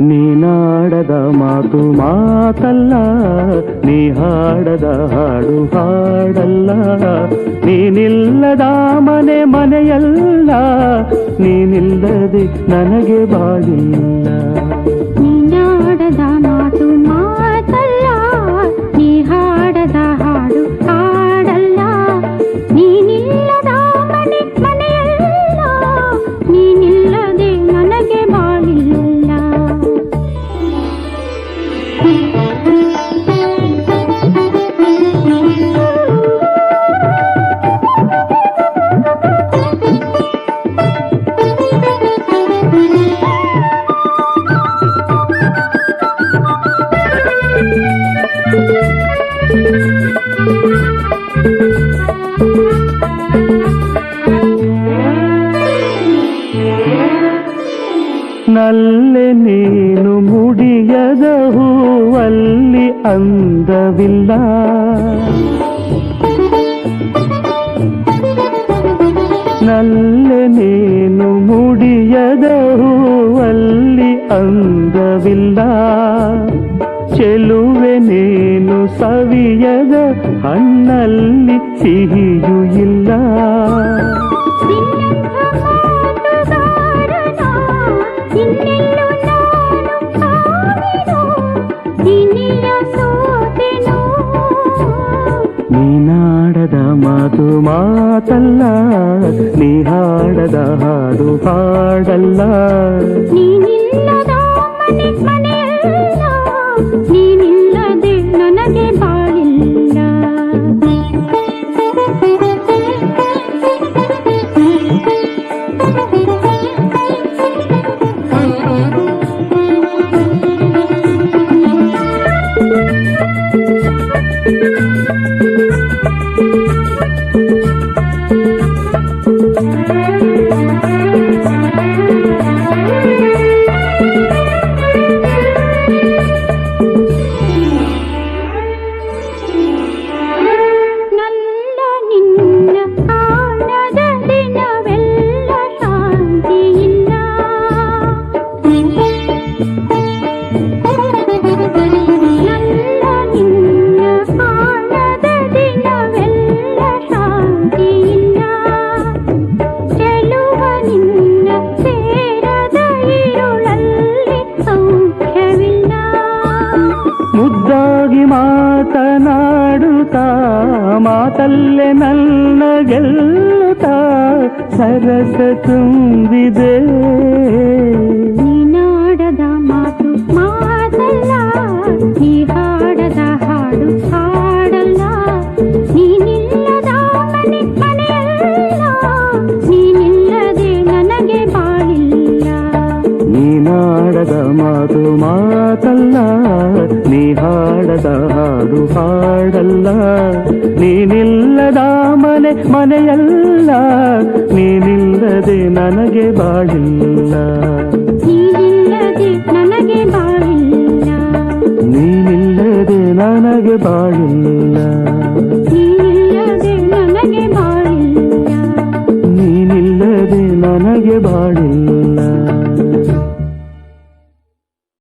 ನೀನಾಡದ ಮಾತು ಮಾತಲ್ಲ, ನೀ ಹಾಡದ ಹಾಡು ಹಾಡಲ್ಲ, ನೀನಿಲ್ಲದ ಮನೆ ಮನೆಯಲ್ಲ, ನೀನಿಲ್ಲದೆ ನನಗೆ ಬಾಳಿಲ್ಲ. ನೀನಾಡದ ಮಾತು ಮಾತಲ್ಲ, ನೀ ಹಾಡದ ಹಾಡು ಹಾಡಲ್ಲ, ನೀನಿಲ್ಲದ ಮನೆ ಮನೆಯಲ್ಲ, ನೀನಿಲ್ಲದೆ ನನಗೆ ಬಾಳಿಲ್ಲ. ನಲ್ಲೆ ನೀನು ಮುಡಿಯದ ಹೂವಲ್ಲಿ ಅಂದವಿಲ್ಲ, ನಲ್ಲೆ ನೀನು ಮುಡಿಯದ ಹೂವಲ್ಲಿ ಅಂದವಿಲ್ಲ, ಚೆಲುವೆ ನೀನು ಸವಿಯದ ಹಣ್ಣಲ್ಲಿ ಸಿಹಿಯೂ ಇಲ್ಲ. ನೀನಾಡದ ಮಾತು ಮಾತಲ್ಲ, ನೀ ಹಾಡದ ಹಾಡು ಹಾಡಲ್ಲ, ನೀನಿಲ್ಲದ ಮನೆ ಮನೆಯಲ್ಲ, ನೀನಿಲ್ಲದೆ ನನಗೆ ಬಾಳಿಲ್ಲ. ಮುದ್ದಾಗಿ ಮಾತನಾಡುತ್ತಾ ಮಾತಲ್ಲೇ ನನ್ನ ಗೆಲ್ಲುತ್ತಾ ಸರಸ ತುಂಬಿದೆ. ನೀನಾಡದ ಮಾತು ಮಾತಲ್ಲ, ನೀ ಹಾಡದ ಹಾಡು ಹಾಡಲ್ಲ, ನೀನಿಲ್ಲದ ಮನೆ ಮನೆಯಲ್ಲ, ನೀನಿಲ್ಲದೆ ನನಗೆ ಬಾಳಿಲ್ಲ. ನೀನಾಡದ ಮಾತು ಮಾತಲ್ಲ, ನೀ ಹಾಡದ ಹಾಡು ಹಾಡಲ್ಲ, ನೀನಿಲ್ಲದ ಮನೆ ಮನೆಯಲ್ಲ, ನೀನಿಲ್ಲದೆ ನನಗೆ ಬಾಳಿಲ್ಲ. ನೀನಿಲ್ಲದೆ ನನಗೆ ಬಾಳಿಲ್ಲ, ನೀನಿಲ್ಲದೆ ನನಗೆ ಬಾಳಿಲ್ಲ, ನೀನಿಲ್ಲದೆ ನನಗೆ ಬಾಳಿಲ್ಲ, ನೀನಿಲ್ಲದೆ ನನಗೆ ಬಾಳಿಲ್ಲ.